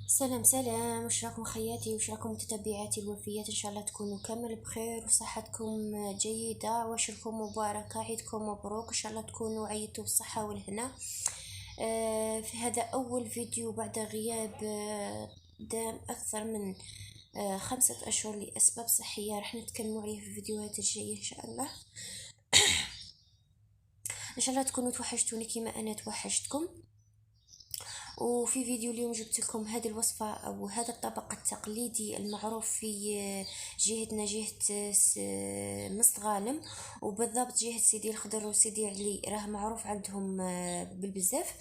سلام سلام، وش راكم خياتي؟ وش راكم متتبعاتي الوفيات؟ ان شاء الله تكونوا كامل بخير وصحتكم جيدة واشركم مباركة، عيدكم مبروك، ان شاء الله تكونوا عيدتوا بالصحة والهنا. في هذا اول فيديو بعد غياب دام اكثر من 5 اشهر لاسباب صحية، راح نتكلموا عليه في الفيديوهات الجاية ان شاء الله. ان شاء الله تكونوا توحشتوني كما انا توحشتكم. وفي فيديو اليوم جبت لكم هذه الوصفة أو هذا الطبق التقليدي المعروف في جهتنا، جهة مستغالم، وبالضبط جهة سيدي الخضر وسيدي علي، راه معروف عندهم بالبزاف.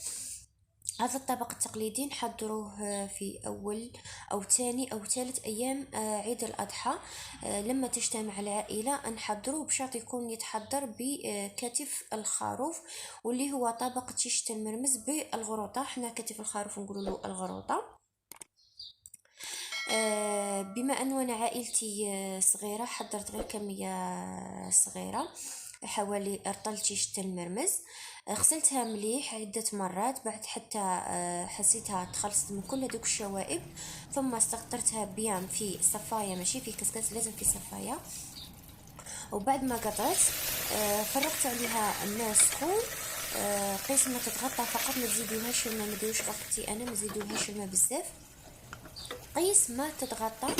هذا الطبق التقليدي نحضروه في أول أو تاني أو ثالث أيام عيد الأضحى. لما تجتمع العائلة نحضروه بشرط يكون يتحضر بكتف الخروف، واللي هو طبق تيشت المرمز بالغروطة، حنا كتف الخروف نقولوا له الغروطة. بما أنه أنا عائلتي صغيرة، حضرت غير كمية صغيرة، حوالي رطل تيشت المرمز. غسلتها مليح عدة مرات بعد حتى حسيتها تخلصت من كل هذوك الشوائب، ثم استقطرتها بيان في صفاية، ماشي في كسكس، لازم في صفاية. وبعد ما قطعت فرقت عليها الماء سخون، قيس ما تتغطى فقط، ما تزيدوهاش الماء، ما ديروش غلطتي انا، ما تزيدوهاش الماء بزاف. قيس ما تتغطى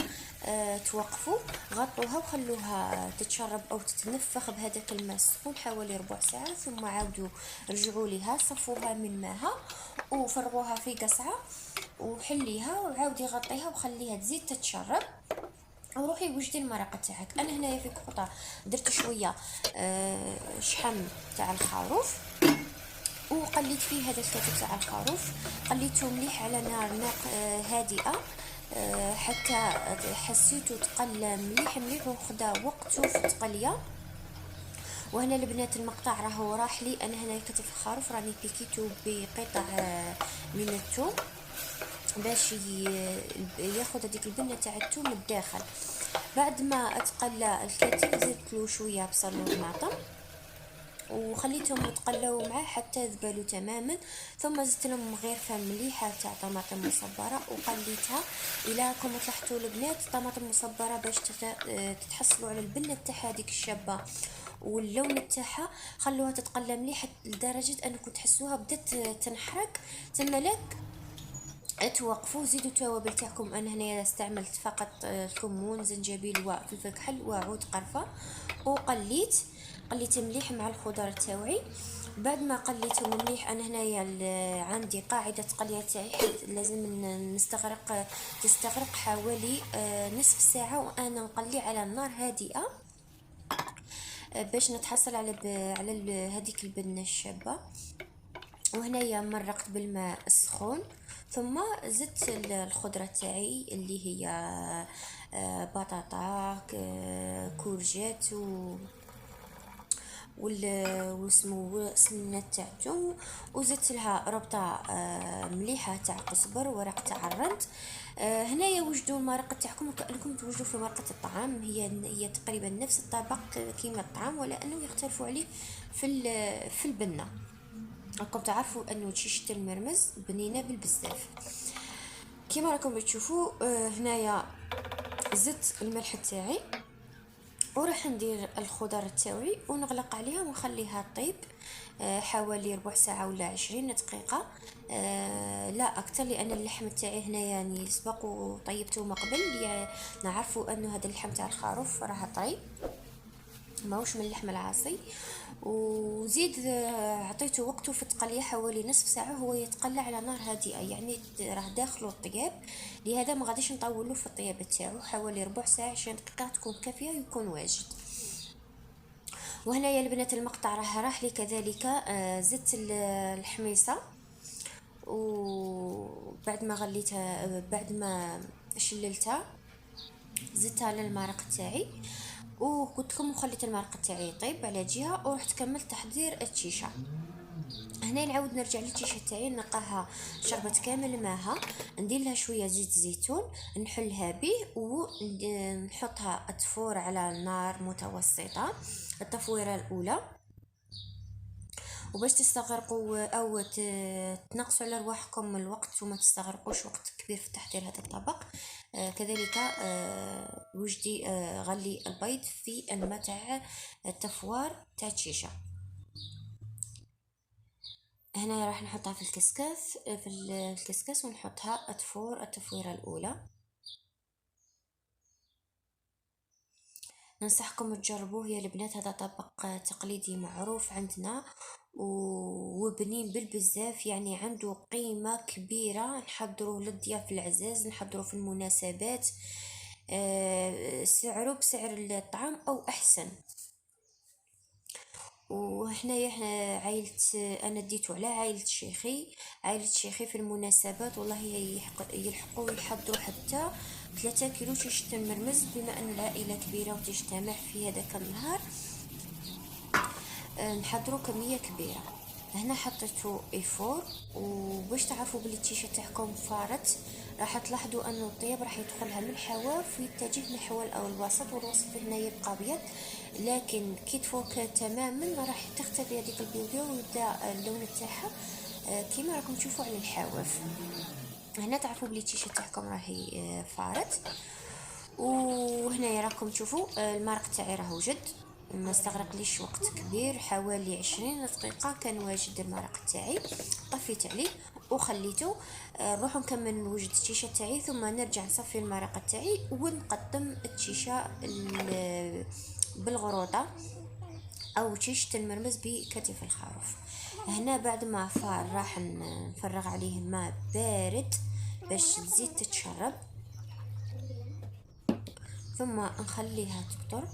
توقفوا، غطوها وخلوها تتشرب او تتنفخ بهذاك الماء السخون حوالي ربع ساعة، ثم عاودوا رجعوا لها، صفوها من ماها وفرغوها في قصعة وحليها، وعاودي غطيها وخليها تزيد تتشرب. وروحي وجدي المرقه تاعك. انا هنايا في كحوطه درت شويه شحم تاع الخروف، وقليت فيه هذا الكتف تاع الخروف، قليته مليح على نار هادئه حتى حسيته تقلى مليح مليح وخدا وقته في التقليه. وهنا البنات المقطع راهو راح لي، انا هنا كتف الخروف راني بيكيتو بقطع من الثوم باش ياخذ هذيك البنه تاع الثوم الداخل. بعد ما اتقلى الكتف زدت له شويه بصل وطماطم وخليتهم يتقلوا معاه حتى ذبلوا تماما، ثم زدت لهم غيرفه مليحه تاع طماطم مصبره وقليتها. الى راكم تلاحظوا البنات طماطم مصبره باش تتحصلوا على البنه تاعها هذيك الشابه واللون تاعها، خلوها تتقلى مليح لدرجه انكم تحسوها بدات تنحرق، تملك توقفوا. زيدوا التوابل تاعكم، انا هنا استعملت فقط الكمون زنجبيل وفلفل كحل وعود قرفه، قليت مليح مع الخضر تاوعي. بعد ما قليتهم مليح، انا هنايا عندي قاعده قليه تاعي لازم تستغرق حوالي نصف ساعه وانا نقلي على النار هادئه باش نتحصل على هذيك البنه الشابه. وهنايا مرقت بالماء السخون، ثم زدت الخضرة تاعي اللي هي بطاطا كورجيت واسمو سنة تاع الثوم، وزدت لها ربطة مليحة تاع قزبر ورق تاع الرند. هنايا وجدوا المرقة تاعكم كأنكم توجدوا في مرقة الطعام، هي تقريبا نفس الطبق كيما الطعام، ولا انه يختلفوا عليه في البنه. راكم تعرفوا انه تشيشت المرمز بنينه بالبزاف كيما راكم تشوفوا. هنايا زدت الملح تاعي وراح ندير الخضر تاوعي ونغلق عليها ونخليها طيب حوالي ربع ساعة ولا 20 دقيقة، لا أكتر، لأن اللحم تاعي هنا يعني سبق وطيبته من قبل، نعرفوا أنه هذا اللحم تاع الخروف راه طيب ماهوش من اللحم العاصي. وزيد عطيته وقته في التقليه حوالي نصف ساعه، هو يتقلى على نار هادئه، يعني راه داخله الطياب، لهذا ما غاديش نطولوا في الطياب تاعو، حوالي ربع ساعه 20 دقيقه تكون كافيه ويكون واجد. وهنا يا البنات المقطع راح لي كذلك زدت الحميصه، وبعد ما غليتها بعد ما شللتها زدتها للمرق تاعي، وقلت لكم وخليت المرق تاعي يطيب على جهه، ورحت كملت تحضير الشيشه. هنا نعاود نرجع للشيشه تاعي نقاها شربت كامل ماها، ندير لها شويه زيت زيتون نحلها به ونحطها تفور على نار متوسطه التفويره الاولى. وباش تستغرقوا او تنقصوا على رواحكم الوقت وما تستغرقوش وقت كبير في تحضير هذا الطبق، كذلك وجدي غلي البيض في الماء تاع التفوار تاع الشيشه. هنا راح نحطها في الكسكاس، في الكسكاس ونحطها تفور التفويره الاولى. ننصحكم تجربوه يا البنات، هذا طبق تقليدي معروف عندنا وبنين بالبزاف، يعني عنده قيمة كبيرة. نحضروه للضياف العزاز، نحضروه في المناسبات، سعره بسعر الطعام او احسن. وهنايا عائلة انا ديتو على عائلة شيخي في المناسبات، والله يلحقوا يحضروا حتى 3 كيلو تيشت المرمز، بما ان العائلة كبيرة وتجتمع في هذاك النهار نحضروا كمية كبيرة. هنا حطيتو ايفور، وباش تعرفوا بلي التيشيرت تاعكم فارت راح تلاحظوا انه الطياب راح يدخلها من الحواف ويتجه نحو او الوسط، والوسط هنا يبقى ابيض، لكن كي تفوك تماما راح تختفي هذيك البيضة ويبدا اللون تاعها كيما راكم تشوفوا على الحواف. هنا تعرفوا بلي التيشيرت تاعكم راهي فارت. وهنا راكم تشوفوا المرق تاعي راه وجد، ما استغرق وقت كبير، حوالي 20 دقيقة كان واجد المرق تاعي. طفيت عليه وخليته. نروح نكمل نوجد التيشة تاعي، ثم نرجع نصفي المرقة تاعي ونقدم التيشة بالغروطة او تيشة المرمز بكتف الخروف. هنا بعد ما فار راح نفرغ عليه ماء بارد باش تزيد تتشرب، ثم نخليها تقطر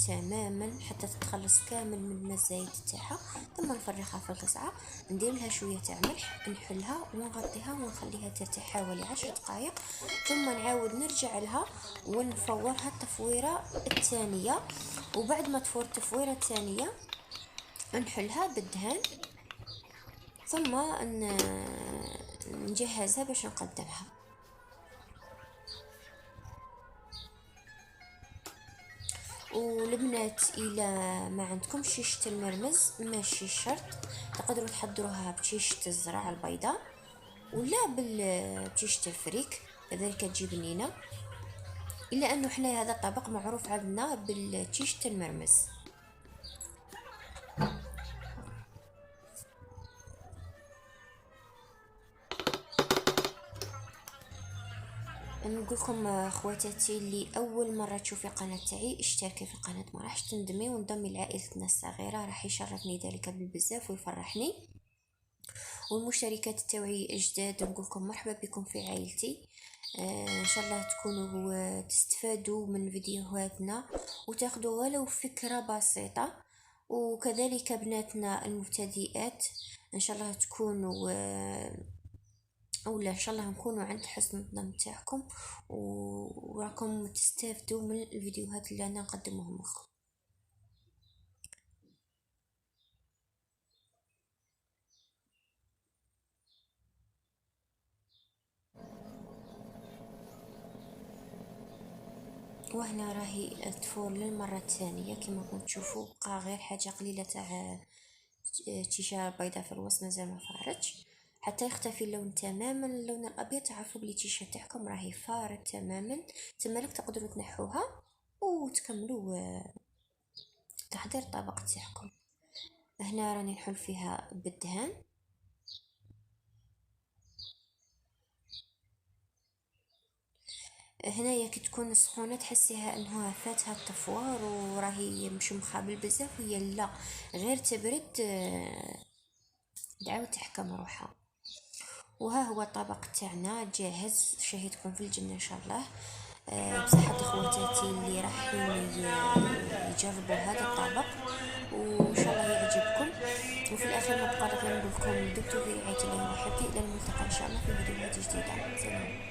تماما حتى تتخلص كامل من الماء الزايد تاعها، ثم نفرغها في القصعه، ندير لها شويه تاع ملح، نحلها ونغطيها ونخليها ترتاح حوالي 10 دقائق، ثم نعاود نرجع لها ونفورها التفويره الثانيه. وبعد ما تفور التفويره الثانيه نحلها بالدهان، ثم نجهزها باش نقدمها. والبنات الى ما عندكم شيشة المرمز ماشي شرط، تقدروا تحضروها بشيشة الزرع البيضاء ولا بشيشة الفريك، كذلك تجي بنينه، الا انه حنا هذا الطبق معروف عندنا بالشيشة المرمز. نقولكم اخواتاتي اللي اول مره تشوفي قناه تاعي اشتركي في القناه، ما راحش تندمي، وانضمي لعائلتنا الصغيره، راح يشرفني ذلك بالبزاف ويفرحني. والمشتركات التوعي جداد نقولكم مرحبا بكم في عائلتي. ان شاء الله تكونوا تستفادوا من فيديوهاتنا وتاخذوا ولو فكره بسيطه، وكذلك بناتنا المبتدئات ان شاء الله تكونوا اولا ان شاء الله نكونوا عند حسن الظن تاعكم وراكم تستافدوا من الفيديوهات اللي انا نقدمهم لكم. وهنا راهي تفور للمره الثانيه كما كنتم تشوفوا، بقى غير حاجه قليله تاع تيشا بيضاء في الوسط مازال ما فارتش حتى يختفي اللون تماما، اللون الابيض تعرفوا بلي التيشا تاعكم راهي فارت تماما، تمالك تقدروا تنحوها وتكملوا تحضير الطبق تاعكم. هنا راني نحل فيها بالدهان. هنايا كي تكون سخونه تحسيها انها فاتها التفوار وراهي مشمخه بالبزاف، وهي لا غير تبرد تعاود تحكم روحها. وها هو الطبق تاعنا جاهز، شهيتكم في الجنه ان شاء الله. بصحة اخواتاتي اللي رايحين يجربوا هذا الطبق وان شاء الله يعجبكم. وفي الاخير ما بقى غير نقول لكم دمتم في رعايه الله وحفظه، الى الملتقى ان شاء الله في فيديوهات جديده. سلام.